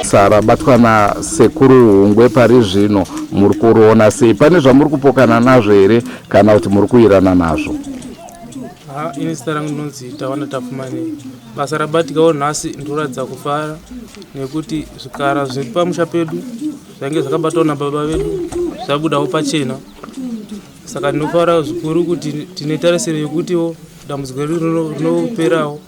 Sara batwa na Sekuru ngwe pari zvino muri kuona sei, pane zvamuri kupokana nazvo here kana kuti muri kuirana nazvo? Ini zita rangu ndinonzi Tawana Tapfumani. Basa rabatikawo nhasi ndoratidza kufara nekuti zvikara zviri pamusha pedu zvange zvakabatwa nababa vedu zvabudawo pachena. Saka ndinofara zvikuru kuti tine tarisiro yekutiwo dambudziko redu rinoperawo.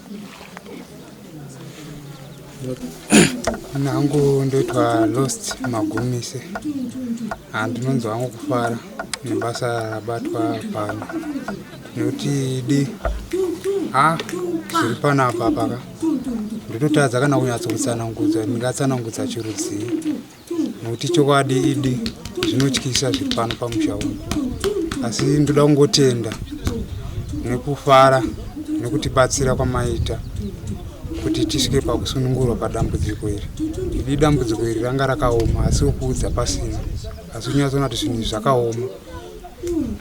Nangu ndoitwa Lost Magumise. Ndinonzi wangu kufara nebasa rabatwa pano nekuti zviri panapa paka ndinotadza kana kunyatsotsanangudza ndingatsanangudza chirudzii nekuti chokwadi zvinotyisa zviri pano pamusha uno, asi ndoda kungotenda nekufara nekutibatsira kwamaita kuti tisvike pakusunungurwa padambudziko iri. Dambudziko iri ranga rakaoma asi ukuudza pasina, asi unyatsoona kuti zvinhu zvakaoma,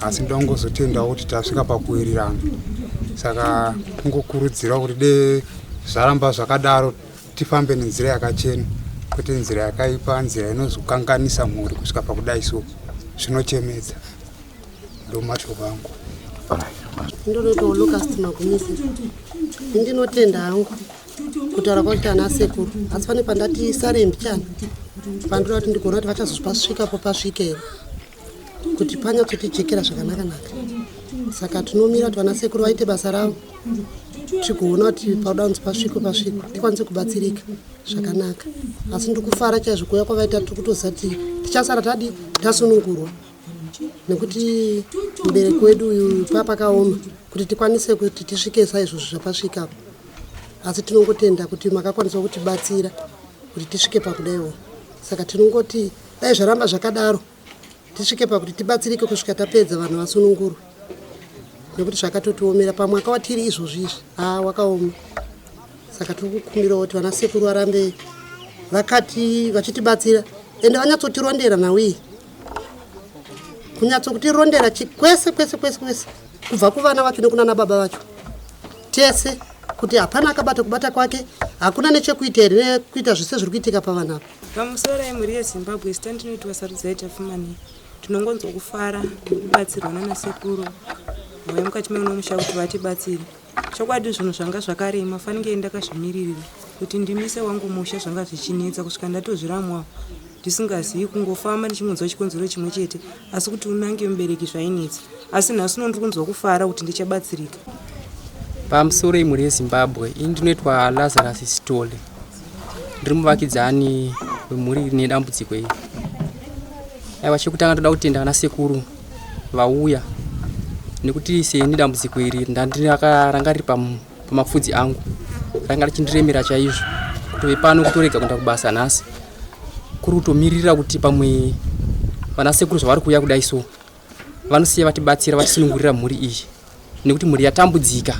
asi ndoda kungozotendawo kuti tasvika pakuwirirana. Saka kungokurudzira kuti zvaramba zvakadaro tifambe nenzira yakachena, kwete nzira yakaipa, nzira inozokanganisa mhuri kusvika pakudai so zvinochemedza. Ndomashoko angu. Ndinoitwa Lucas Magumise. Ndinotenda hangu kutaura kwakuti ana Sekuru, asi pane pandati sarembi cyane pandura kuti ndigona kuti vachazosvikapo pasvike kuti panyatsotijekera zvakanaka. Saka tinomira kuti vana Sekuru vaite basa ravo, tigoona kuti pauda kunzi pasviko tikwanise kubatsirika zvakanaka. Asi ndikufara chaizvo kuuya kwavaita tikutoziva kuti tichasara tasunungurwa nekuti mubereki wedu uyu papakaoma kuti tikwanise kuti tisvike saizvozvo zvapasvikapo. Asi tinongotenda kuti makakwanisa kutibatsira kuti tisvike pakudaiwo. Saka tinongoti dai zvaramba zvakadaro tisvike pakuti tibatsirike kusvika tapedza vanhu vasunungurwa, nekuti zvakatotiomera pamwaka watiri izvozvo wakaoma. Saka tiri kukumbirawo kuti vana Sekuru varambe vachitibatsira ende vanyatsotirondera nawi, kunyatsokutirondera kwese kubva kuvana vacho nekunana baba vacho tese, kuti hapana akabata kubata kwake, hakuna nechekuita here kuita zvese zviri kuitika pavana apa. Pamusoro emhuri yeZimbabwe sita ndinoitwa Sarudzai Tapfumani. Tinongonzwa kufara nekubatsirwa nana Sekuru vauya mukati meunomusha kuti vatibatsire. Chokwadi zvinhu zvanga zvakarema fanike ndakazvimiririra kuti ndimise wangu musha zvanga zvichinetsa kusvika ndatozviramwa ndisingazivi, kungofamba ndichimunzwa chikonzero chimwe chete, asi kuti unange mubereki zvainetsa. Asi nhasi ndiri kunzwa kufara kuti ndichabatsirika. Pamusoro emhuri yeZimbabwe, ini ndinoitwa Lazarus Stole. Ndiri muvakidzani wemhuri ine dambudziko iri. Aiwa, chekutanga ndoda kutenda ana Sekuru vauya nekuti seni dambudziko iri ranga riri pamapfudzi angu, ranga richindiremera chaizvo. Kutove pano kutorega kuenda kubasa nhasi kuri kutomirira kuti pamwe vana Sekuru zvavari kuuya kudai so vanosiya vatibatsira vatisunungurira mhuri iyi, nekuti mhuri yatambudzika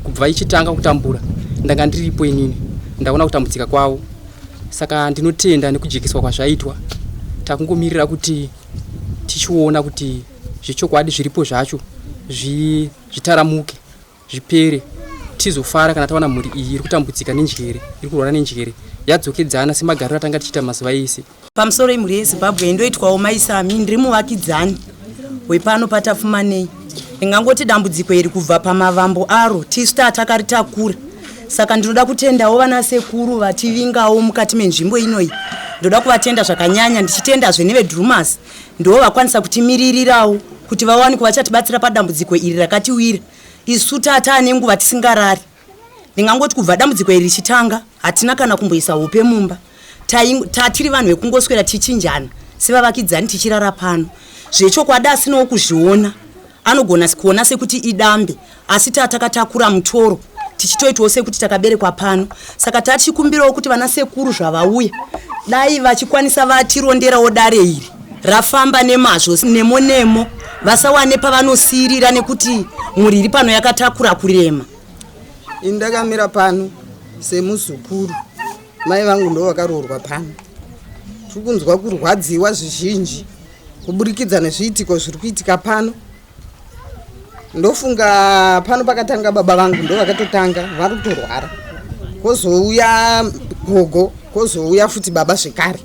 kubva ichitanga kutambura ndanga ndiripo inini ndaona kutambudzika kwavo. Saka ndinotenda nekujekeswa kwazvaitwa, takungomirira kuti tichiona kuti zvechokwadi zviripo zvacho zvitaramuke zvipere, tizofara kana taona mhuri iyi iri kutambudzika nenjere, iri kurwara nenjere, yadzokedzana semagariro atanga tichiita mazuva ese. Pamusoro emhuri yeZimbabwe ndoitwawo Maisami, ndiri muvakidzani wepano paTapfumanei. Ndingangoti dambudziko iri kubva pamavambo aro tisu takaritakura. Saka ndinoda kutendawo vana Sekuru vativingawo mukati menzvimbo inoyi. Ndoda kuvatenda zvakanyanya, ndichitendazve neveDrewmas ndivo vakwanisa kutimiririrawo kuti vawane kuvachatibatsira padambudziko iri rakatiwira. Isu taane nguva tisingarari. Ndingangoti kubva dambudziko iri richitanga hatina kana kumboisa hope mumba. Tiri vanhu vekungoswera tichinjana sevavakidzani tichirara pano. Zvechokwadi asinawo kuzviona, anogona kuona sekuti idambe, asi takakatakura mutoro tichitoitawo sekuti takaberekwa pano. Saka tachikumbirawo kuti vana Sekuru zvavauya dai vachikwanisa vatironderawo dare iri rafamba nemazvo nemo nemo, vasawane pavanosirira nekuti mwiri iri pano yakatakura kurema. Indakamira pano semuzukuru, mai vangu ndo vakaroorwa pano. Tirikunzwa kurwadziwa zvizhinji kuburikidza nezviitiko zviri kuitika pano. Ndofunga pano pakatanga baba vangu ndo vakatotanga vari kutorwara, kwozouya gogo, kwozouya futi baba zvekare.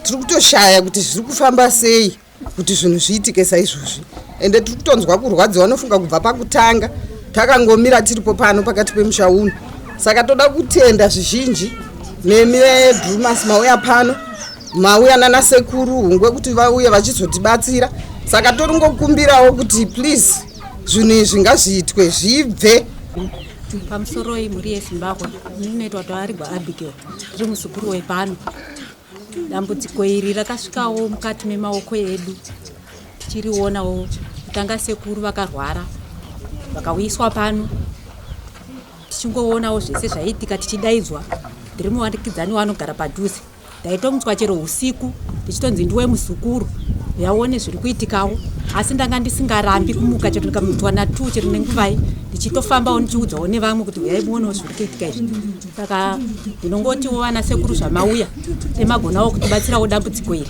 Tiri kutoshaya kuti zviri kufamba sei kuti zvinhu zviitike saizvozvi, ende tiri kutonzwa kurwadziwa nofunga kubva pakutanga takangomira tiripo pano pakati pemusha uno. Saka toda kutenda zvizhinji nemi Drewmas mauya pano, mauya nana Sekuru Ungwe kuti vauye vachizotibatsira. Saka tori ngokumbirawo kuti please zvinhu izvi ngazviitwe zvibve. Pamusoro yemhuri yeZimbabwe, inoitwa taarigwa Abigail, tiri muzukuru wepano. Dambudziko iri rakasvikawo mukati memaoko edu, tichirionawo kutanga Sekuru vakarwara vakauyiswa pano, tichingoonawo zvese zvaiitika, tichidaidzwa ndiri muvakidzani vanogara padhuze. Ndaitomutswa chero usiku ndichitonzi ndiwe muzukuru yaone zviri kuitikawo, asi ndanga ndisingarambi kumuka chero ndikamutswa na2 chero nenguvai ndichitofambawo ndichiudzawo nevamwe kuti uyai muonewo zviri kuitika izvi. Saka ndinongotiwo vana Sekuru zvamauya temagonawo kutibatsirawo dambudziko iri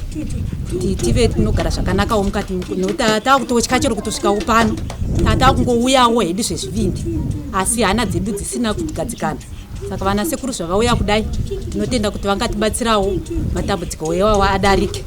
kuti tive tinogara zvakanakawo mukati, nekuti taakutotya chero kutosvikawo pano, taakungouyawo hedu zvezvivindi asi hana dzedu dzisina kutigadzikana. Saka vana Sekuru zvavauya kudai tinotenda kuti vangatibatsirawo matambudziko iwawo adarike.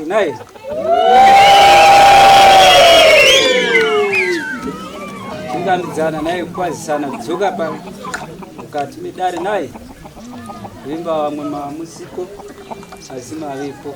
Nai tingambidzana naye kukwazisana kudzoka pa mukati medare naye vimba vamwe mamusiko asi mavipo.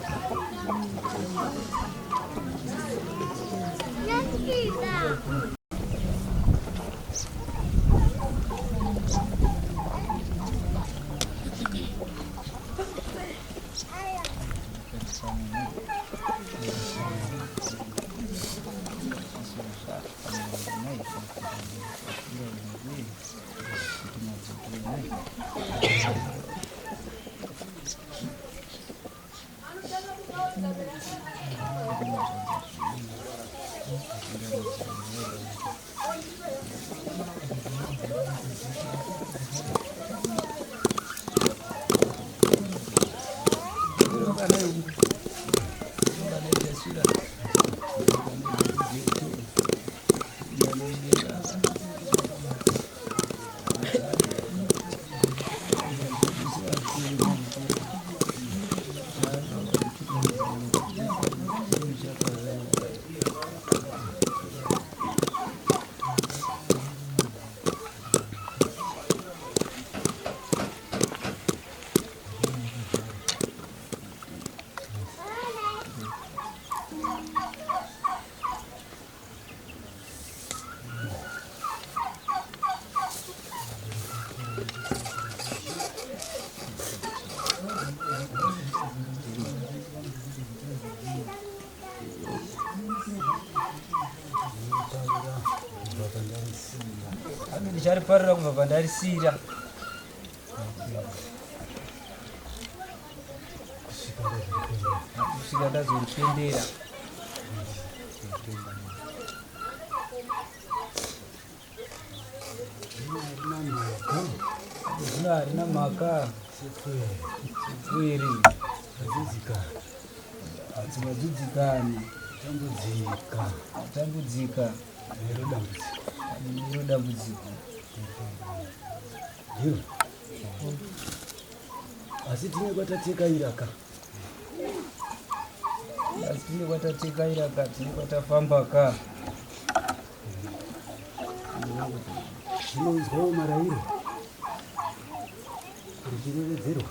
Ndichariparira kubva pandarisira kusvika ndazoripendera. Zvino harina mhaka sefweri hadzimadzidzikani tambudzika nero dambudziko. Asi tine kwatatekaira ka. Asi tine kwatatekaira ka, tine kwatafamba ka. Zvinonzwawo marairo. Richirevedzerwa.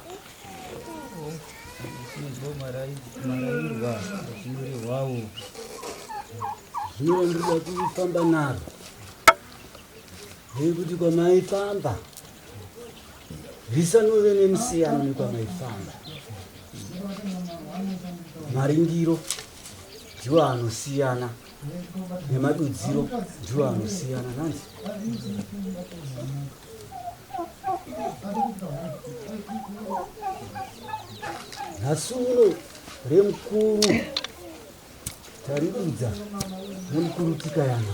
izvo marairwa achinyorehwawo. Zvino ndinoda kufamba naro nekuti kwamaifamba risanove nemusiyano nekwamaifamba. Maringiro ndiwo anosiyana nemadudziro ndiwo anosiyana. Nanzi nhasuno remukuru taridudza nemukuru tikayana.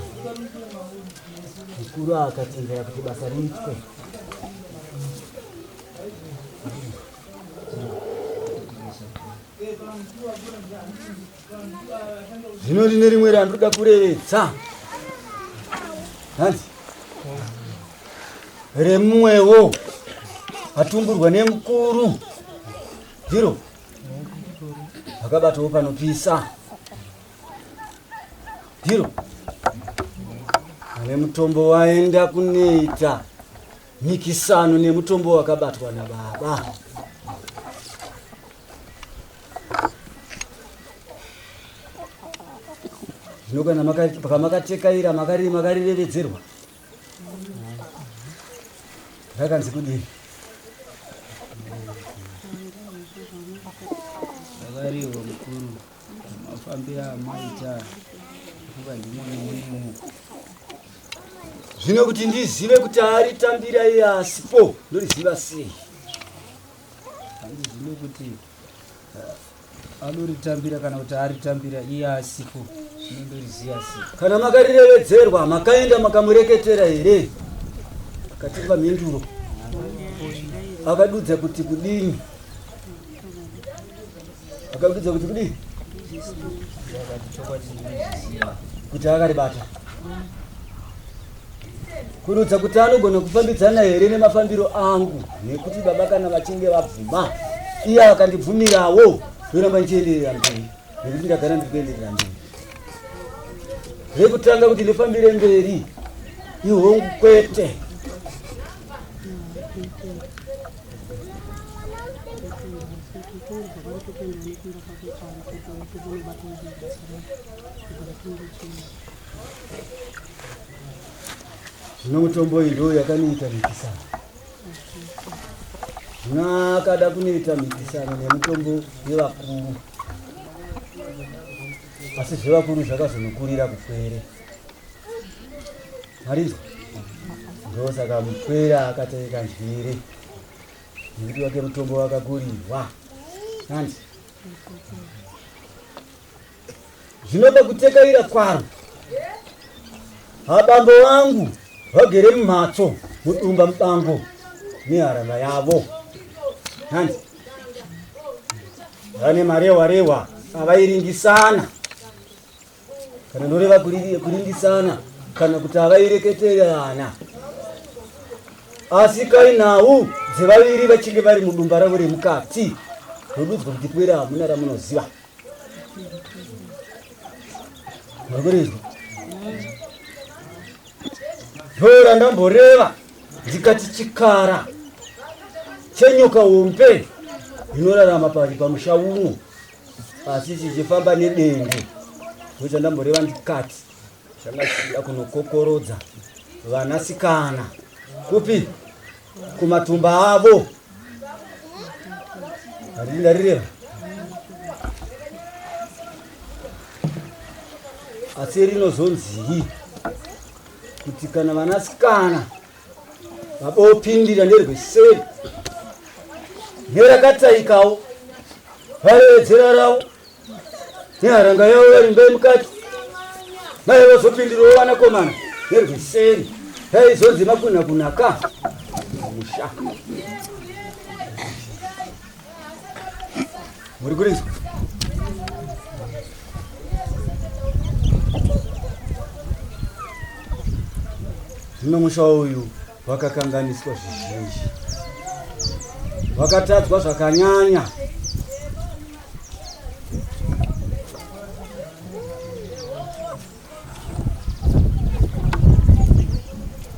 Mukuru akatendera kuti basa riitwe. Zvino rine rimwe randoda kurevedza. Hanzi remumwewo atumburwa nemukuru ndiro akabatawo panopisa ndiro ane mutombo waenda kunoita mikisano nemutombo wakabatwa nababa. Zvino kana pamakatekaira makarirevedzerwa rakanzi kudini? Zvakariwa mukuru, mafambira amaita kuva ndimwe. Zvino kuti ndizive kuti aritambira iye asipo ndoriziva sei? Handizvino kuti anoritambira kana kuti aritambira iye asipo ndoriziva sei. Kana makarirevedzerwa makaenda makamureketera here? Akatipa mhinduro akadudza kuti kudini? Akadudza kuti kudini? Kuti akaribata kurudza kuti anogona kufambidzana here nemafambiro angu, nekuti baba kana vachinge vabvuma iye akandibvumirawo ndoramba ndichienderera mberi, nekuti ndagara ndiri kuenderera mberi. Rekutanga kuti ndifambire mberi ihongu kwete. Zvino mutombo idzo yakanoita mikisano. Zvino akada kunoita mikisano nemutombo yevakuru, asi zvevakuru zvakazonokurira kupwere. Marizwa ndosaka mupwere akataika njere nekuti wake mutombo wakakurirwa. Nanzi zvinoda kutekaira kwaro. Abambo vangu vagere mumhatso mudumba mubango neharanda yavo. Nanzi vane marehwa avairingisana, kana noreva kuringisana kana kuti avaireketerana, asi kainhau dzevaviri vachinge vari mudumba ravo remukati rodudzwa kuti pwere hamuna ramunoziva. Murikurezwa ndora ndamboreva ndikati chikara chenyoka hombe inorarama pamusha uno asi chichifamba nedende. Ndocha ndamboreva ndikati changachida kunokokorodza vanasikana kupi kumatumba avo. Ndarireva asi rinozonzii kuti kana vanasikana vabopindira nderweseri nerakataikawo varevedzera ravo neharanga yavo varimbe mukati naye vazopindirawo vanakomana nerweseri yaizonzi makunhakunhaka musha. Muri kurizwa? Zvino musha uyu wakakanganiswa zvizhinji, wakatadzwa zvakanyanya.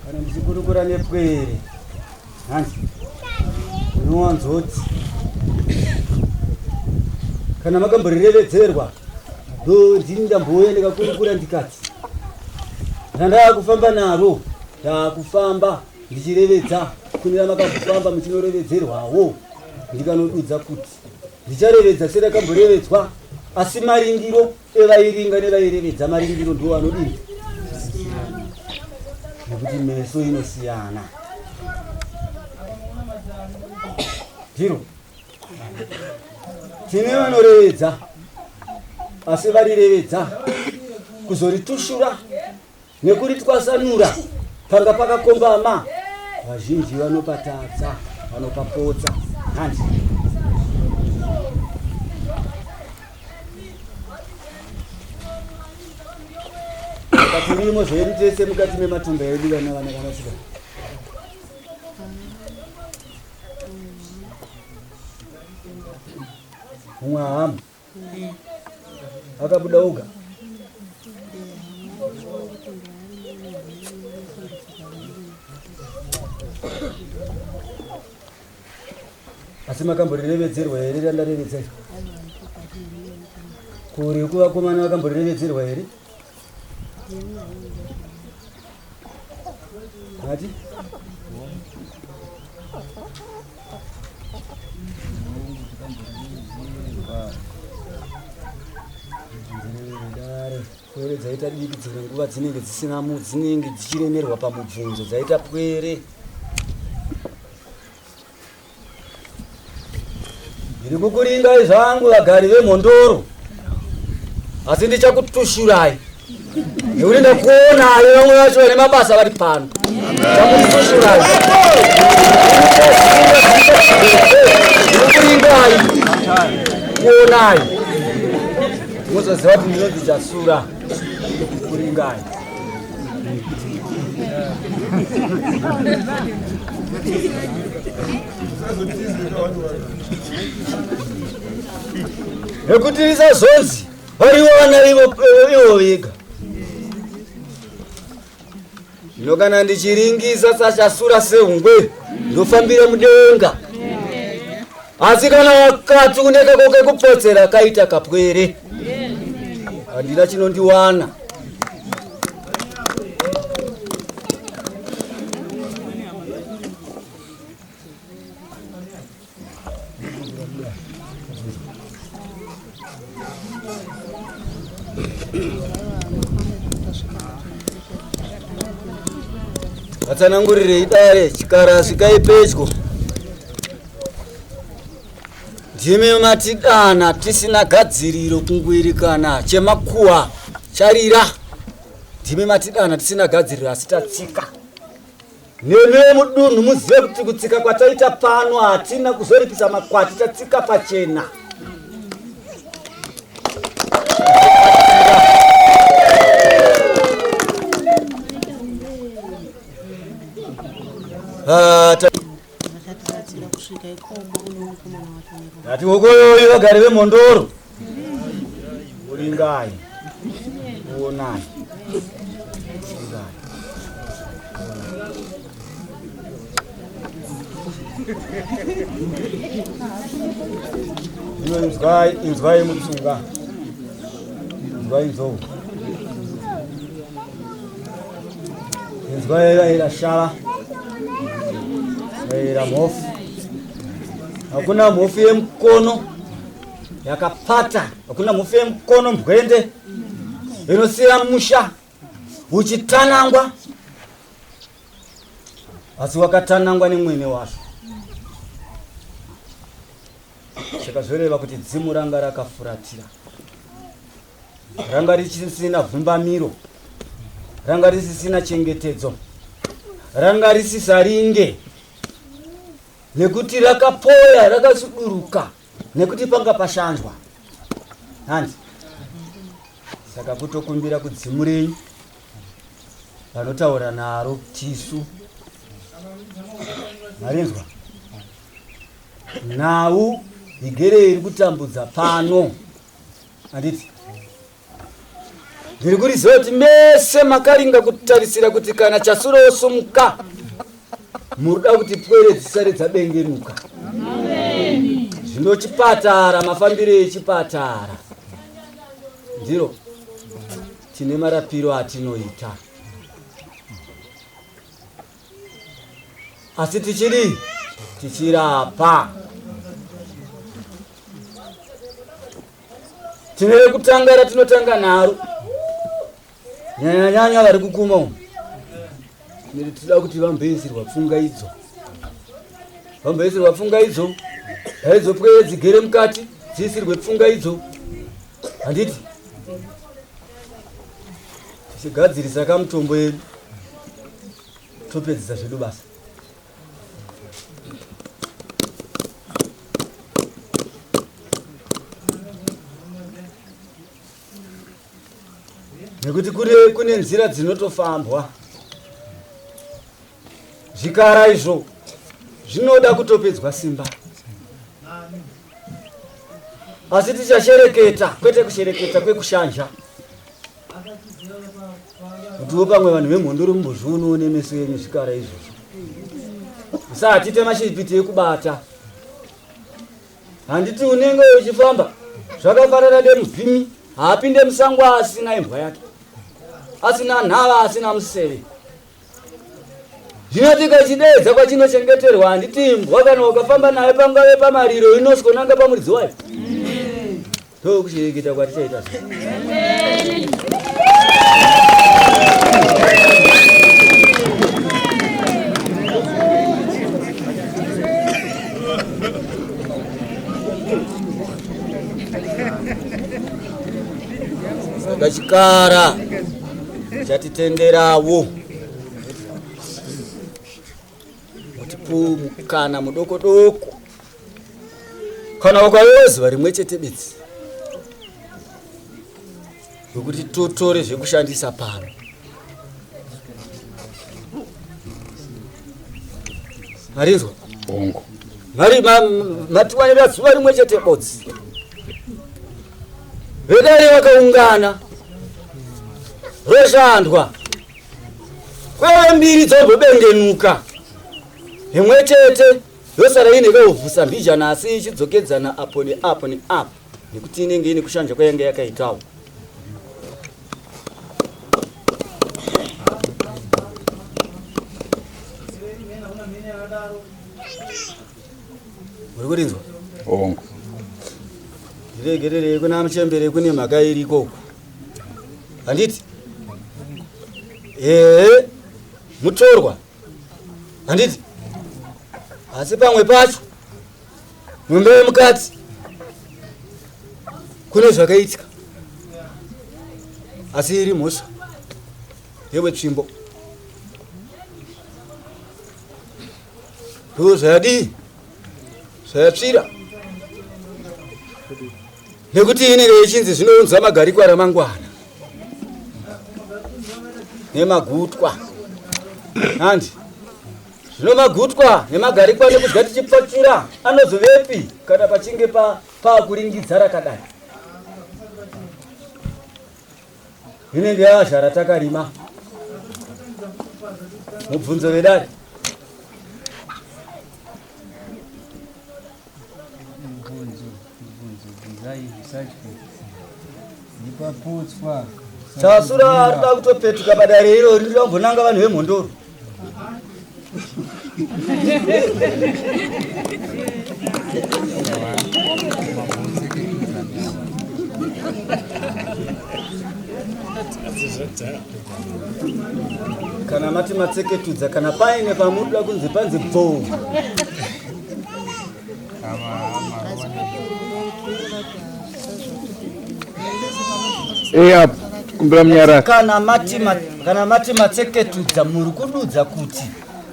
Kana ndichikurukura nepwere hanzi unowanzoti kana makamborevedzerwa do ndini ndambouya ndikakurukura ndikati ndandava kufamba naro ndakufamba ndichirevedza kunira makambofamba muchinorevedzerwawo ndikanodudza kuti ndicharevedza serakamborevedzwa asi maringiro evairinga nevairevedza maringiro ndo anodini nekuti meso inosiyana ndiro tine vanorevedza asi varirevedza kuzoritushura nekuritwasanura panga pakakombama vazhinji vanopatadza vanopapodza hanzi katirimo zvedu tese mukati mematumba edu vana vanasika umwe hamu akabuda uga asi makamborevedzerwa here randarevedza kuri kuvakomana vakamborevedzerwa here ati pwere dzaita diki dzimwe nguva dzinenge dzisina dzinenge dzichiremerwa pamubvunzo dzaita pwere ndiri kukuringai zvangu vagari vemhondoro asi ndichakutushurai nekuti ndakuonai vamwe vacho vane mabasa vari pano chakutushurai ndikukuringai kuonai muzoziva kuti ndinondichasura kuringai nekuti risazonzi varivo vana ivo vega zvino kana ndichiringisa sachasura sehungwe ndofambira mudenga asi kana wakati uneka koke kupotsera kaita kapwere handina chinondiwana vatsanangurirei dare chikara svikai pedyo ndime matidana tisina gadziriro kungwirikana chemakuwa charira ndime matidana tisina gadziriro asi tatsika neme mudunhu muzive kuti kutsika kwataita pano hatina kuzoripisa makwati tatsika pachena ati ukoyoyo vagari vemhondoro uringai uonai inzwai mutsunga inzwai nzou inzwai iraira shala iraira mhofu hakuna mhofu yemukono yakapata hakuna mhofu yemukono mbwende inosira musha uchitanangwa asi wakatanangwa nemwene wazvo chakazoreva kuti dzimu ranga rakafuratira ranga risisina vhumbamiro ranga risisina chengetedzo ranga risisaringe nekuti rakapoya rakasuduruka nekuti panga pashanjwa hanzi saka kutokumbira kudzimu renyu vanotaura naro tisu marinzwa nhau igere iri kutambudza pano handiti ndiri kuriziva kuti mese makaringa kutarisira kuti kana chasuro osumuka muruda kuti pwere dzisare dzabengenuka zvino chipatara, mafambiro echipatara ndiro tine marapiro atinoita, asi tichirapa. Tine rekutanga ratinotanga naro, nyanya vari kukuma umu, tinoda kuti vamboisirwa pfunga idzo, daidzopwe dzigere mukati dziisirwe pfunga idzo. Handiti tichigadzirisa kamutombo yedu topedzisa zvedu basa. Nekuti kune nzira dzinotofambwa, zvikara izvo zvinoda kutopedzwa simba. Asi tichashereketa, kwete kushereketa kwekushanja. Kutiwo pamwe vanhu veMhondoro mumbozvionawo nemeso yenyu zvikara izvozvo. Musatite mashipiti ekubata. Handiti unenge uchifamba zvakafanana nemuvhimi, haapinde musango asina imbwa yake, asina nhava, asina museve. Zvino tikachidedza kwachinochengeterwa, handiti imbwa kana ukafamba naye pangave pamariro inoskonanga pamuridzi wayo. Ndokushereketa kwatichaita zvino. Saka chikara chatitenderawo mutipu mukana mudoko doko, kana ukavewo zuva rimwe chete bedzi wekuti totore zvekushandisa pano. Marinzwa bongo matiwanira zuva rimwe chete bodzi, vedare vakaungana roshandwa kweve mbiri dzogobengenuka, imwe chete yosara ine kauvhusa mbijana asi ichidzokedzana apo neapo neapo, nekuti inenge ine kushanja kwayanga yakaitawo. Muri kurinzwa? bongo Ndiregerere kuna muchembere kune mhaka iriko uku. Handiti? Mutorwa. Handiti? Asi pamwe pacho mwembe wemukati kune zvakaitika, asi iri mhosva yewetsvimbo. Ndo zvadii? Zvayatsvira. Nekuti inenge ichinzi zvinounzwa magariko ramangwana nemagutwa. Handi zvino magutwa nemagarikwa nekudya tichipfachura anozovepi kana pachinge pakuringidza rakadai? Inenge yazha ratakarima mubvunzo vedare. Tasura arida kutopetuka padare irori ndinombonanga vanhu veMhondoro. Kana mati matseketudza, kana paine pamuda kunzi panzi bvo. eya kumbira munyara. Kana mati matseketudza muri kududza kuti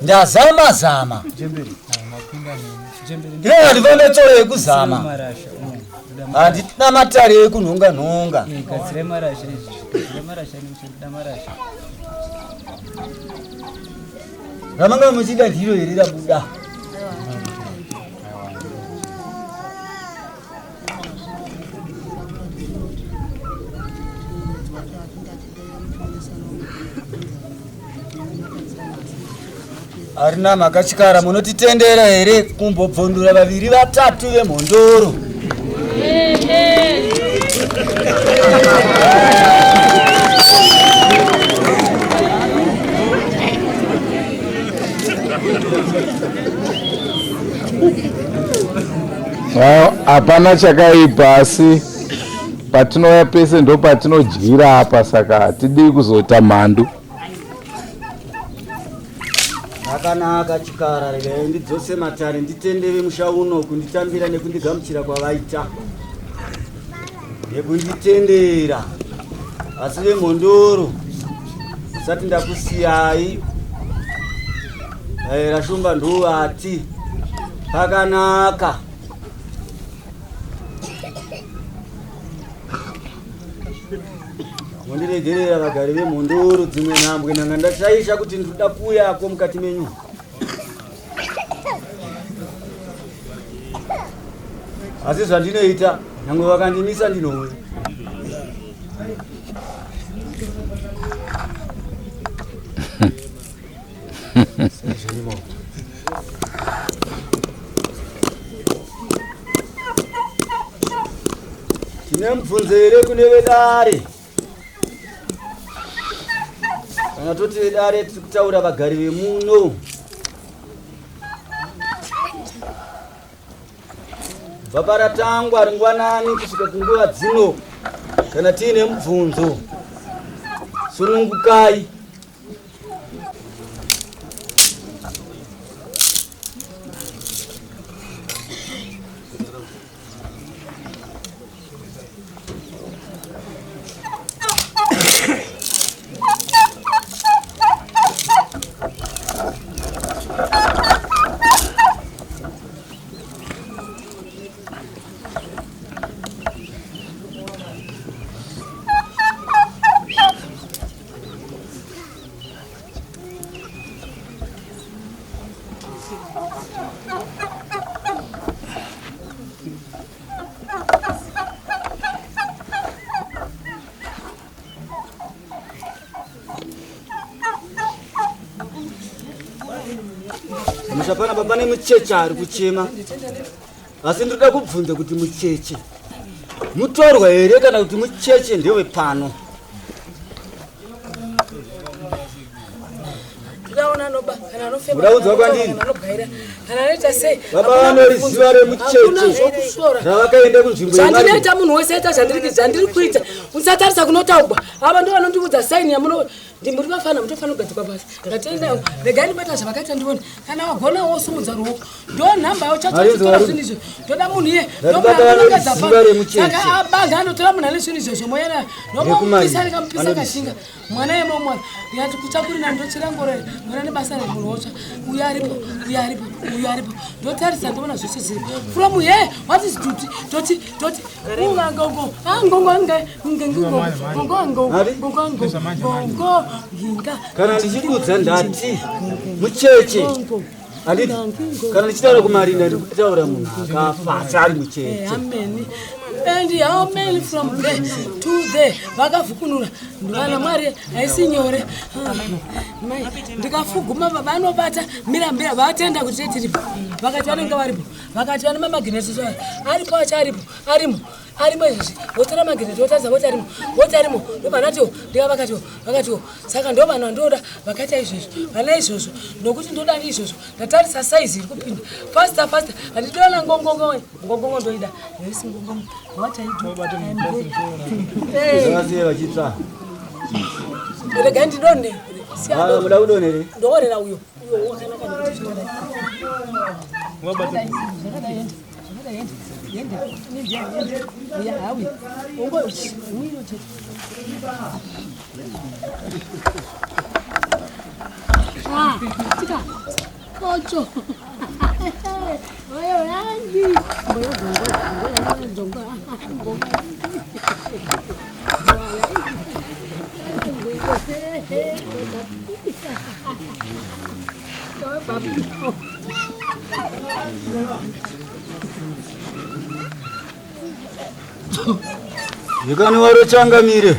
ndazama. Ndivambetsoro yekuzama. Handitina matare ekunhonga. Ramanga muchida ndiro iri rabuda. arina makachikara munotitendera here kumbobvondura vaviri vatatu vemhondoro. Hapana chakaipa, asi patinouya pese ndo patinodyira apa, saka hatidi kuzota mhandu. Akanaka chikara, regai ndidzose matare nditendeve musha uno kunditambira nekundigamuchira kwavaita nekunditendera. Asi vemhondoro usati ndakusiyai rashumba ndovati pakanaka. Mundiregerera vagari vemhondoro dzimwe nhambwe nanga ndashaisha kuti ndoda kuyako mukati menyu. Asi zvandinoita nyange vakandimisa ndinouya. Tine mubvunzo here kune vedare? Kana toti vedare tiri kutaura vagari vemuno. Bva paratangwa ringwanani kusvika kunguva dzino, kana tiine mubvunzo sunungukai. Mushapana baba ne mucheche ari kuchema. Asi ndoda kubvunza kuti mucheche mutorwa here kana kuti mucheche ndewe pano? Muraudza kwandini. Baba vanoriziva remucheche ravakaenda kunzvimbo yemari. Zvandinoita munhu wese aita zvandiri kuita. Musatarisa kunotaugwa. Ava ndo vanondiudza saini yamuno ndimuri vafana mutofana kugadzikwa pasi. Ngatenda regai ndibata zvavakaita ndivona. Kana wagona wosumudza ruoko. Ndo nhamba yawo chachotora zvinhu izvo. Ndoda munhu iye ndomunogadza pasi. Saka abanga anotora munhu ane zvinhu izvo zvomoyera. Ndomupisa rikamupisa kashinga. Mwana yemomwana yati kuchakurina ndochirangore mwana nebasa remunhu wotsva. Uya aripo, uya aripo, uya aripo. Ndotarisa ndobona zvose zviri. From here, what is doti ungangongo. Angongo nge ngongo. Kana ndichikudza ndati mucheche anditi kana ndichitaura kumarinda ndikutaura munhu akafa ari mucheche. Amen. And how many from there to there vakafukunura ndivana mwari haisi nyore. Ndikafuguma vanobata mirambira vatenda kuti tiripo vakati vanenge varipo vakati vane mamagineti aripo acharipo arimo izvi votora magineti votaridza voti arimo ndovanatiwo ndikavakatiwo saka ndo vanhu vandoda vakaita izvozvo vana izvozvo nokuti ndoda izvozvo ndatarisa saizi iri kupinda fasta handidona ngongongo ndoida yoisi ngongongo. What are you doing? Zvakasiya vachitsva. Regai ndidone. Muda kudone here? Ndoorera uyo wakanaka nokuti zvinoda. Kocho. Oyo rangi. Yekani waro changamire.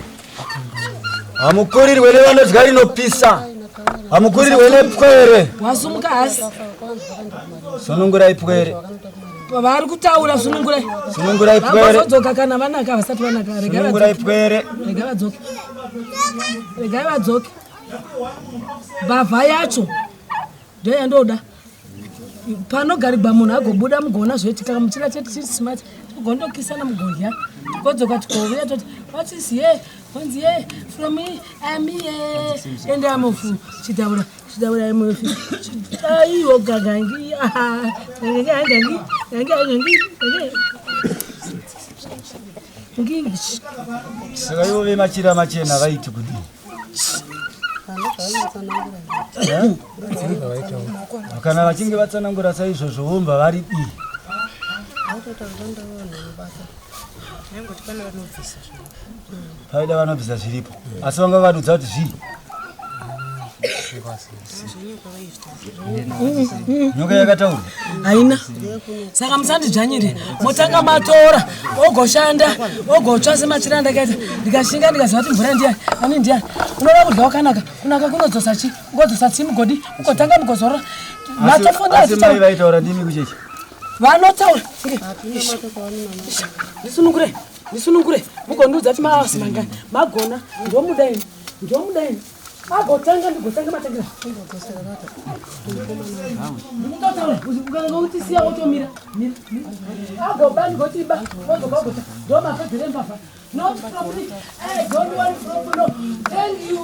Hamukorirwe nevanodya rinopisa. Amukuri wele pwere. Wasumuka hasi. Sunungura ipwere. Vari kutaura sunungurai. Sunungurai pwere. Vazodzoka kana vanaka vasati vanaka. Sunungurai pwere. Regai vadzoke. Regai vadzoke. Mbavha yacho ndiyo yandoda. Panogarigwa munhu agobuda mugoona zvoitika muchira chedu chiri smart. Togondokisana mugodya. Tigodzoka tikouya toti what is here? Once here from me, I'm here. And I'm off. Chitaura I'm off. Ayo gagangi. Gagangi. Saka ivo vemachira machena vaiti kudi. Kana vachinge vatsanangura saizvozvo vomba vari dii. Paida vanobvisa zviripo asi vanga vadudza kuti zvii nyoka yakataura haina saka musandidzvanyire motanga matora ogoshanda ogotsva semachiranda kaita ndikashinga ndikaziva kuti mvura ndiani ani ndiani unoda kudya wakanaka kunaka kunodzosa chi ungodzosa tsi mugodi ugotanga mugozorora asi mai vaitaura ndimi kuchechi vanotaura ndisunungure mugondiudza kuti maawasi mangani magona ndomudaini agotanga ndigotanga matangira ndinotaura ukangouti siya otomira agoba ndigotiba ozobagota ndomafedzere mbavha not properly. Hey, don't worry, no. Tell you.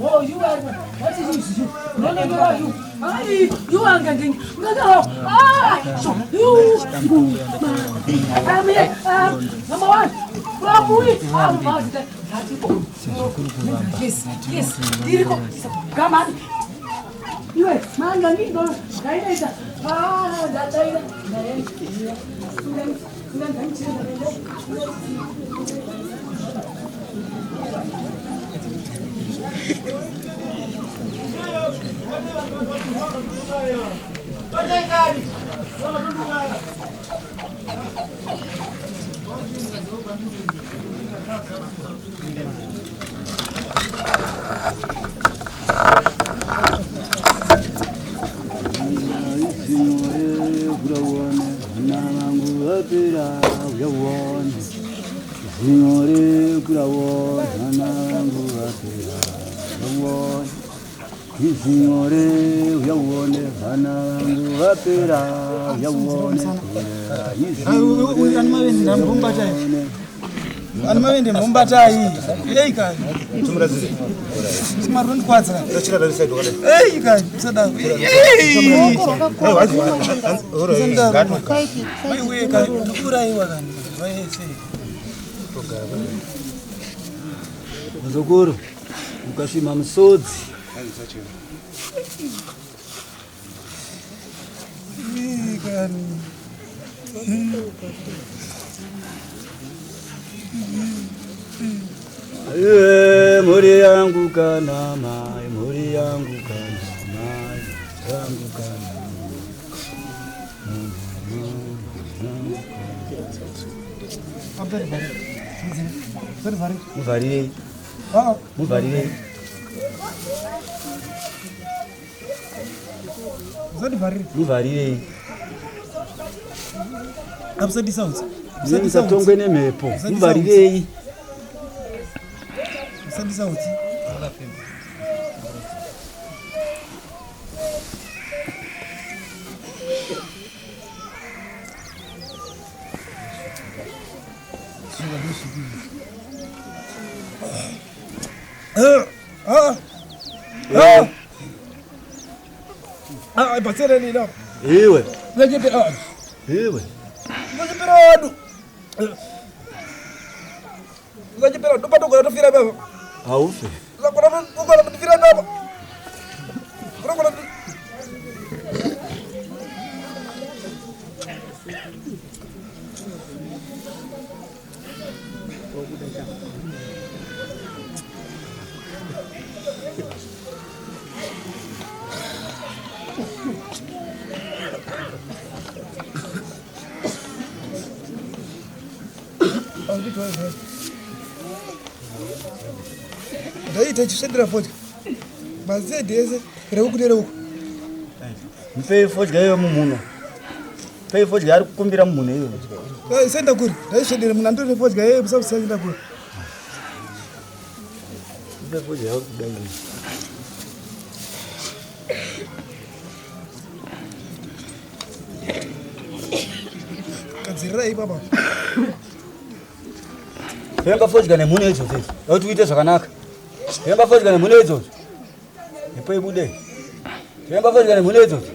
Oh, you are. What is you? No, you. You are getting. No. You. I'm here. Number one. Yes. Diriko. Come on. You are. Manga ni no. Kaida. Dataida. Anmavende mumbatai. Hey kai. Tumrazire. Simarun kwadza. Tachira bali side wakale. Hey kai. Sada. Hey. Ora ganu kai. Mai we kai. Tukura yi wakani. Mai sei. Togaba. Mzogoro. Ukashima msodzi. Hai tachira. Hey kai. Muri yangu kana mai, muri yangu kana mai, yangu kana Muvarire. Muvarire. Muvarire. Absadi sounds. Absadi tongwe nemhepo. Muvarire. Absadi sounds. Batsere ni no. Ewe. Leke pe adu. Ewe. Leke pe adu. Leke pe adu pato ko fira baba. Aufe. La ko ko fira baba. Ko Daí tem que ser gravado. mazedese rekukunere uku mpe fodya iyo mumuno mpe fodya ari kukumbira mumuno iyo senda kuri ndaisvedere munhu andore fodya yeye musausaenda kuri mpe fodya yo kudai kadzirirai baba Hemba fodya nemune idzodzo kuti uite zvakanaka hemba fodya nemune idzodzo ipo ibude hemba fodya nemune idzodzo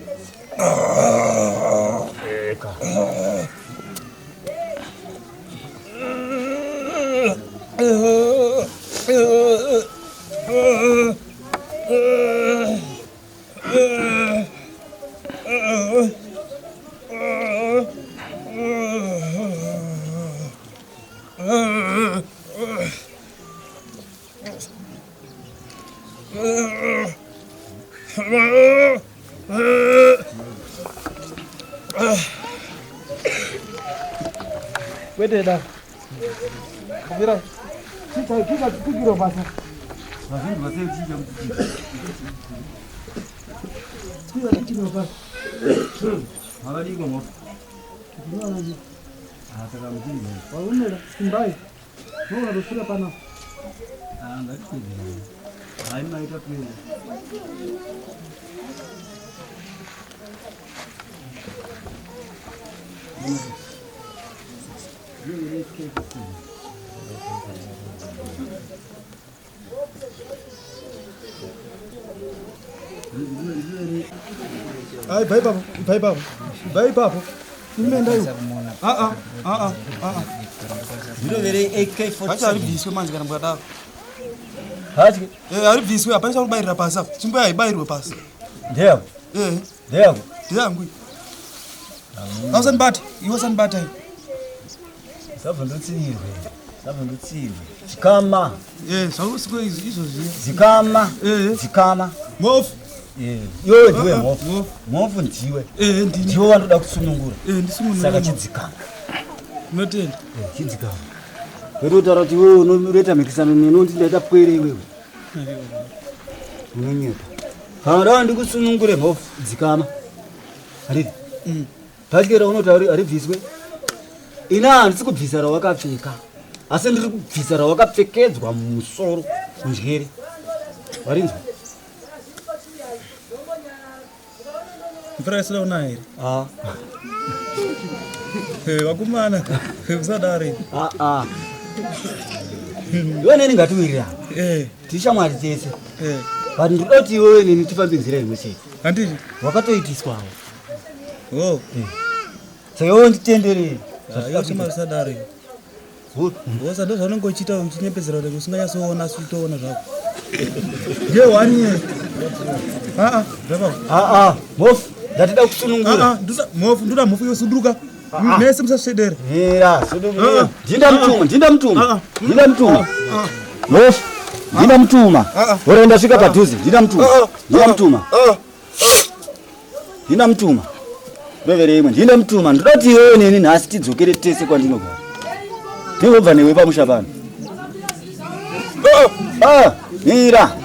Wededa. Kubira. Kita kugiro basa. Vazindu vasevichinja kuti Kira kugiro basa. havadiko moto Ndinonaje. saka muchinja Waumera simbai. Nona dosira pana. ngatikwedzera hai maita kweza Ai bye baba. Bye baba. Imenda yo. zvirovere AK47 Acha ari bviswe manje kana mukadaro. hachi Ari bviswe hapana chakubairira pasi apa. Chimbo yaibairwe pasi. ndeyako ndeyako Ndiyangu. Ausanibata. Iwe sanibata. sabvundutsirwe zikama Zvausiku izvozviya. zikama zikama Mofu. iwewe ndiwe mhofu mhofu ndiwe ndiwe wandoda kusunungura saka chidzikama Notenda. chidzikama werotaura kuti iwewe unoita mhikisano neno ndindaita pwere iwewe unonyeta kana ndawa ndikusunungure mhofu dzikama hariri patyera unoti haribviswe ina handisi kubvisa rawakapfeka asi ndiri kubvisa rawakapfekedzwa mumusoro munjere warinzwa Mvura yasida una here. Wakumana. Usadare. Iwe neni ngatiwirira. Tishamwari tese. Vanhu ndinoda kuti iwewe neni tifambe nzira imwe chete. Handiti. Wakatoitiswawo. Saka iwewe nditenderere. Usadare. Wasado zvanonge uchiita uchinyepedzera kuti usinganyasoona asi utoona zvako. Ndiye wani. Baba. Mofu. Ndatida kusunungura. Ndoda mofu yosunduka. Mese musasvedera. Ndinda mutuma. Mofu. Ndinda mutuma. Ora ndasvika padhuze. Ndinda mutuma. Rovere imwe. Ndinda mutuma. Ndoda kuti iwewe neni nhasi tidzokere tese kwandinogara. Ndingobva newe pamusha pano. Mira.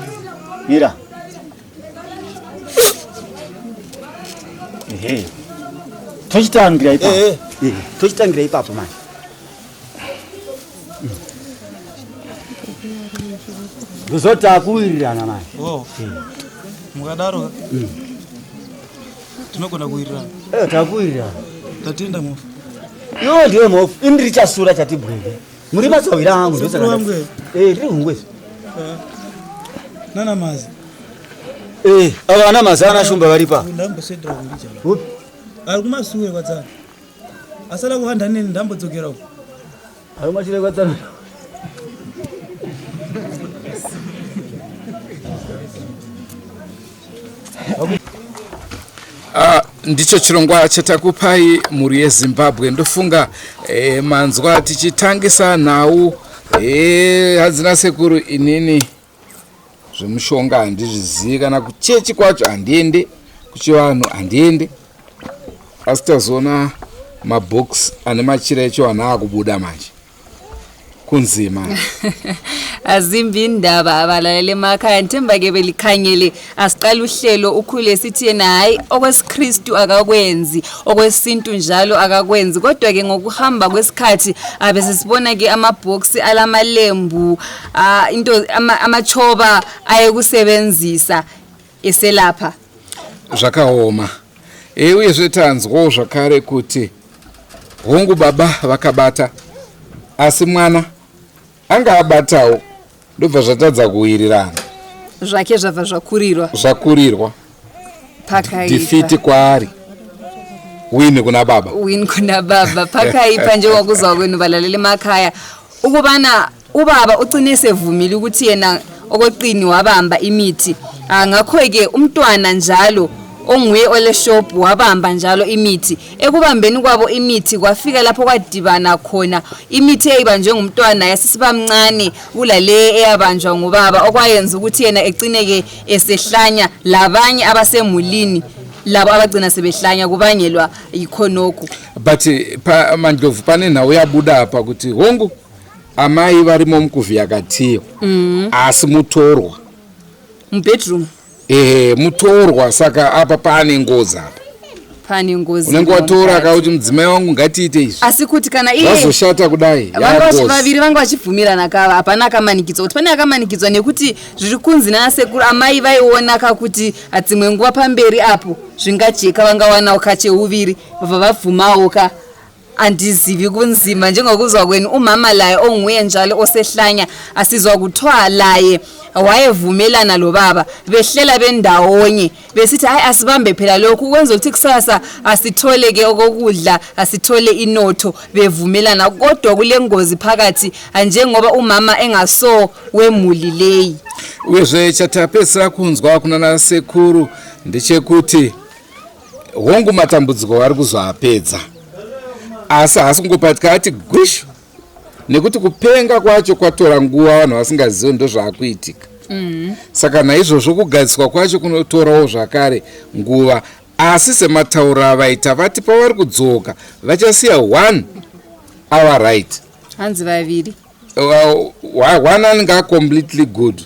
Tochitangira ipapo manje. Ndozoti akuwirirana manje. Mukadaro. Tinogona kuwirirana. Takuwirirana. Tatenda mofu. Iwe ndiwe mofu. Ini richasura chatibwenge. Muri matsawira angu ndosaka. Tiri hungwezi. Nana mazi. Ava ana mazi anashumba varipa. Ndambosedra kuricha. Ari kumasure kwadzana. Asala kuhanda nini ndambodzokera uko. Ari mashire kwadzana. Ndicho chirongwa chatakupai muri yeZimbabwe. Ndofunga manzwa tichitangisa nhau hadzina sekuru inini zvemushonga handizvizivi kana kuchechi kwacho handiende kuchivanhu handiende asi tazoona mabhox ane machira echivanhu akubuda manje kunzima. Azimbi indaba abalaleli emakhaya nthemba ke belikhangele asiqala uhlelo ukhule sithi yena hayi okwesiKristu akakwenzi okwesintu njalo akakwenzi kodwa ke ngokuhamba kwesikhathi abese sibona ke amabox alamalembu into amachoba ayekusebenzisa eselapha zvakaoma uye zvetanzwawo zvakare kuti hongu baba vakabata asi mwana anga abatawo ndobva zvatadza kuwirirana zvake zvabva zvakurirwa defeat kwaari win kuna baba pakaipa njengokuzwa kwenu balaleli emakhaya ukubana ubaba ugcine sevumile ukuthi yena okweqini wabamba imithi ngakho-ke umntwana njalo onguye ole shop wabamba njalo imithi ekubambeni kwabo imithi kwafika lapho kwadibana khona imithi eyibanjwe ngumntwana yasisibamncane kulale eyabanjwa ngubaba okwayenza ukuthi yena egcineke esehlanya labanye abasemulini labo abagcina sebehlanya kubangelwa yikhonokho. But Mandlovu pane nawo yabuda apa kuti hongu amai varimo mukuvhiyakatiyo asi mutorwa mubedroom mutorwa saka apa pane ngozi apa unenge watora kuti mudzimai wangu ngatiite izvi asi kuti kana iye vazoshata kudai vaviri vanga vachibvumirana kava hapana akamanikidzwa kuti pane akamanikidzwa nekuti zviri kunzi nanasekuru amai vaiona kakuti dzimwe nguva pamberi apo zvingajeka vangawanawo kacheuviri vabva vabvumawo ka andizivi kunzima njengokuzwa kwenu umama laye onguye njalo osehlanya asizwa kuthiwa laye wayevumelana lo baba behlela bendawonye besithi hayi asibambe phela lokhu kwenza ukuthi kusasa asithole ke okokudla asithole inotho bevumelana kodwa kule ngozi phakathi njengoba umama engaso wemuli leyi uyezve chatapesira kunzwa kunana sekuru ndechekuti hongu matambudziko ari kuzoapedza asi hasingopatika ati gush nekuti kupenga kwacho kwatora nguva vanhu vasingazivi ndozvaakuitika saka naizvozvo kugadziswa kwacho kunotorawo zvakare nguva asi sematauro avaita vati pavari kudzoka vachasiya 1 hour right hanzi vaviri one anenge acompletely good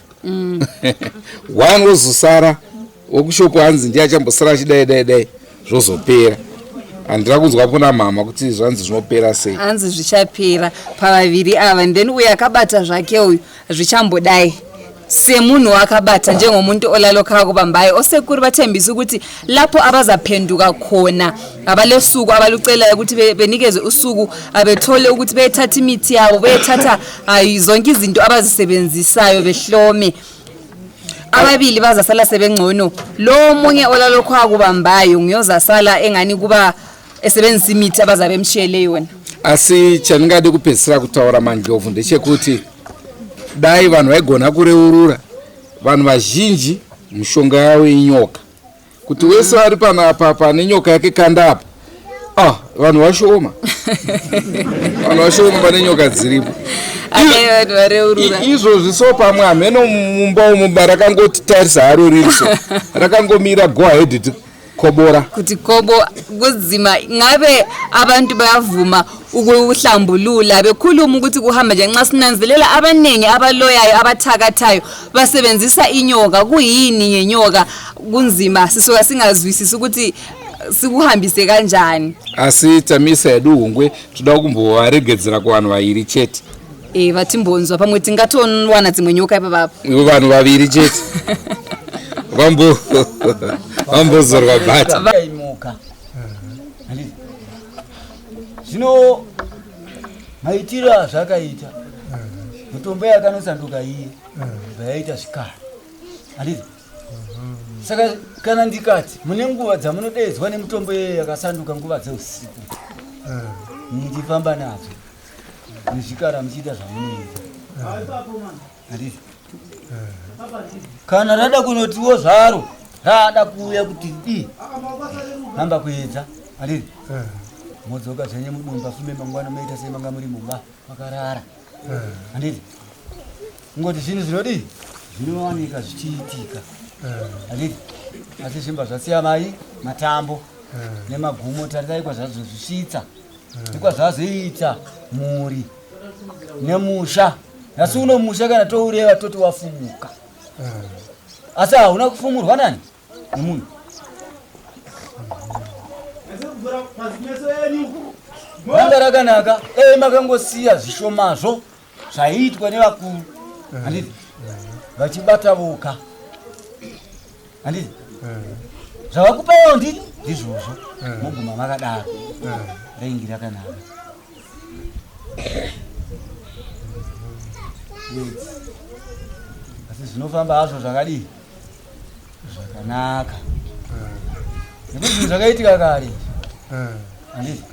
one wozosara wokushopu hanzi ndiye achambosara chidaidai zvozopera handira kunzwa kuna mama kuti zvanzi zvinopera sei hanzi zvichapera pavaviri ava then uye akabata zvake uyu zvichambodai semunhu akabata njengomuntu olaloka kubambayo osekuru bathembisa ukuthi lapho abazaphenduka khona abalesuku abalucela ukuthi benikezwe usuku abethole ukuthi bethatha imithi yabo bethatha zonke izinto abazisebenzisayo behlome ababili bazasala sebengcono lo munye olalokho akubambayo ngiyozasala engani kuba esebenzisa imithi abazabe emshiyele yona asi chaningade kupedzisira kutaura Mandlovu ndechekuti dai vanhu vaigona kureurura vanhu vazhinji mishonga yavo inyoka kuti wese ari panapa pane nyoka yake kanda apa vanhu vashoma vanhu vashoma pane nyoka dziripo izvozvi so pamwe hameno mumba umu rakangoti tarisa haro ririso rakangomira go ahead kobora kuti kobo kuzima ngabe abantu bayavuma ukuhlambulula bekhuluma ukuthi kuhamba nje nxa sinanzelela abanengi abaloyayo abathakathayo basebenzisa inyoka kuyini yenyoka kunzima sisoka singazwisisi ukuthi sikuhambise kanjani asitamisa yedu hungwe toda kumbowaregedzera kuvanhu vairi chete vatimbonzwa pamwe tingatonwana dzimwe nyoka ipa baba vanhu vaviri chete vambozorwa bata imoka zvino maitiro zvakaita mitombo yakanosanduka iye vayaita zvikara handiti saka kana ndikati mune nguva dzamunodedzwa nemitombo iye yakasanduka nguva dzeusiku muchifamba nadzo nezvikara muchiita zvamunoita handiti kana rada kunotiwo zvaro rada kuuya kuti hamba kuedza handiti modzoka zvenye mudumba fume mangwana maita sei manga muri mumba makarara handiti ngoti zvinhu zvinodii zvinowanika zvichiitika handiti asi zvimba zvasiya mai matambo nemagumo tarirai kwazvazo zvisvitsa nekwazvazoita muri nemusha asi uno musha kana toureva toti wafumuka asi hauna kufumurwa nani nemunhu ranga rakanaka makangosiya zvishomazvo zvaiitwa nevakuru handiti vachibata voka handiti zvavakupawo nditi ndizvozvo moguma makadaro raingi rakanaka asi zvinofamba hazvo zvakadii zvakanaka nekuti zvinhu zvakaitika kare handiti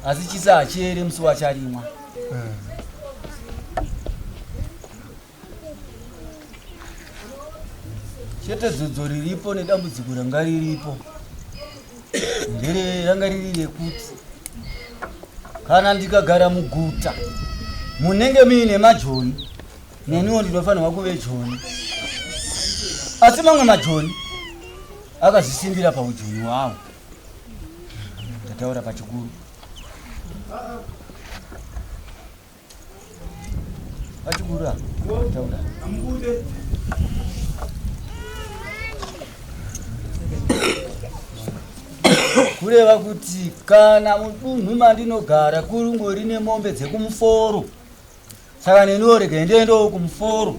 asi chisi hachiere musi wacharimwa chete dzodzo riripo nedambudziko ranga riripo ndere ranga riri rekuti kana ndikagara muguta munenge muine majoni neniwo ndinofanirwa kuve joni asi mamwe majoni akazvisimbira paujoni hwavo ndataura pachikuru pachikuru taura kureva kuti kana mudunhu mandinogara kurungori nemombe dzekumuforo saka neniwo rega ndiendewo kumuforo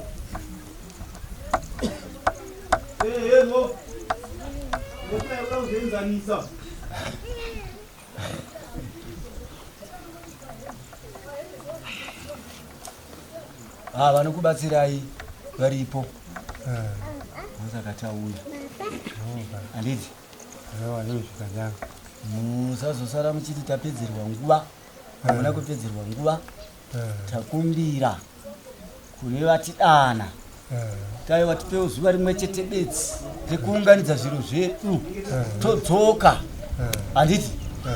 vanokubatsirai varipo musakatauya handiti musazosara muchiti tapedzerwa nguva hamuna kupedzerwa nguva takumbira kune vatidana taiva tipewo zuva rimwe chete bedzi rekuunganidza zviro zvedu todzoka handiti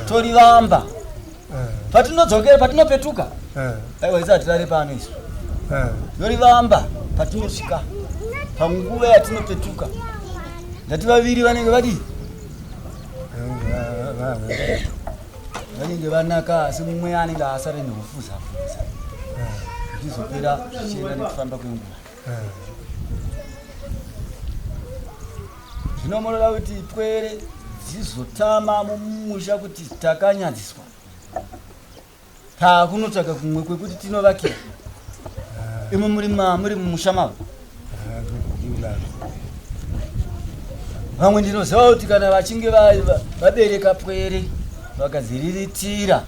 torivamba patinodzokera patinopetuka aiwa isati tari pano isu torivamba patinosvika panguva yatinopetuka ndati vaviri vanenge vadii vanenge vanaka asi mumwe anenge asare nekufuza-fuza zvichizopera zvichienda nekufamba kwenguva zvinomonera kuti pwere dzizotama mumusha kuti takanyadziswa takunotsvaka kumwe kwekuti tinovakira imwe muri mumusha mavo vamwe ndinoziva kuti kana vachinge vabereka pwere vakadziriritira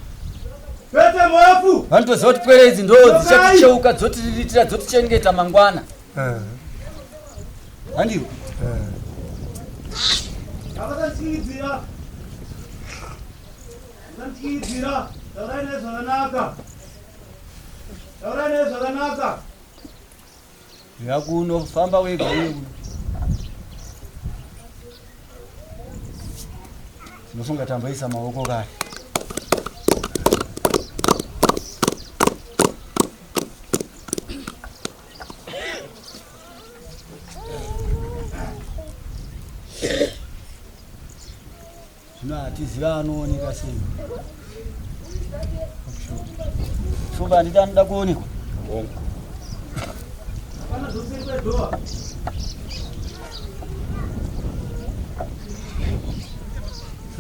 vanotoziva kuti pwere idzi ndo dzichaticheuka dzotiriritira dzotichengeta mangwana handiwo yakunofamba wega uye tinofunga tamboisa maoko kare zvino hatiziva anooneka sei shumba handiti anoda kuonekwa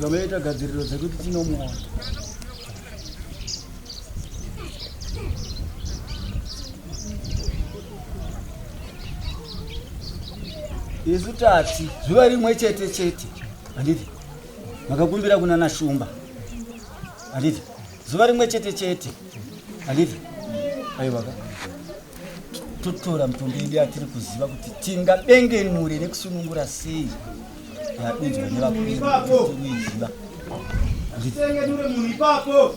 tikameita gadziriro dzekuti tinomuona isu tati zuva rimwe chete chete handiti makakumbira kuna nashumba handiti zuva rimwe chete chete handiti aivaka totora mutombo yedu yatiri kuziva kuti tingabengenure nekusunungura sei yadunzwa nevakuriziva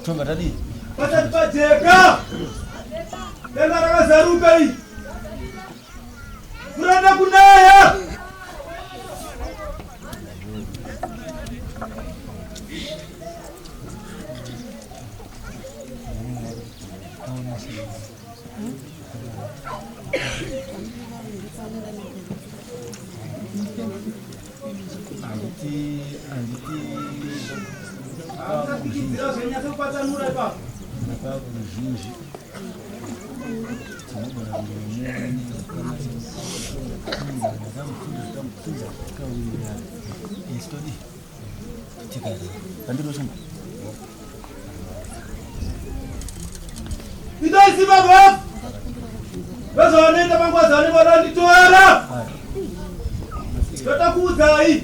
tomba tadii pasati pajeka denga rakazaruka iyi kuranda kunaya Idai baba. Bazone tabangwazane bona nditwara. Totakuza hii.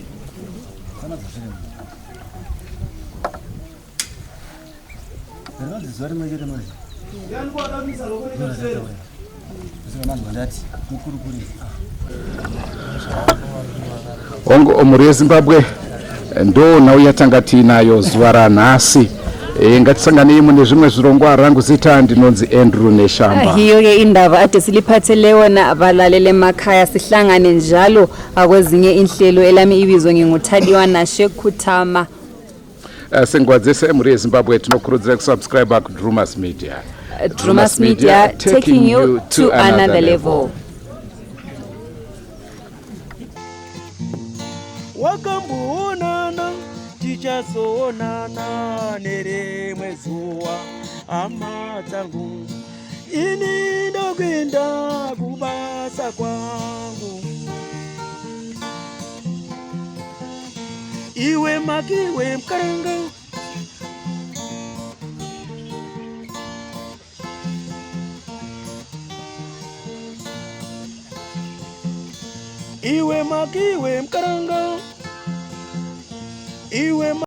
Zwari majere mari. Yani kwa damisa lokoni kasero. Ongo omuri weZimbabwe ndo nhau yatanga tinayo zuva ranhasi. Ngatisangane mune zvimwe zvirongwa rangu zita ndinonzi Andrew Neshamba. Hiyo indaba ade siliphatheleyo na abalalele emakhaya sihlangane njalo akwezinye inhlelo elami ibizo nginguthadiwa na Shekutama. Sengwadzese emuri weZimbabwe tinokurudzira kusubscribe ku Drewmas Media. Drewmas Media taking you to another level. Wakamboonana tichazoonana nerimwe zuwa hama dzangu ini ndokuenda kubasa kwangu iwe makiwe mkaranga iwe makiwe mkaranga iwe ma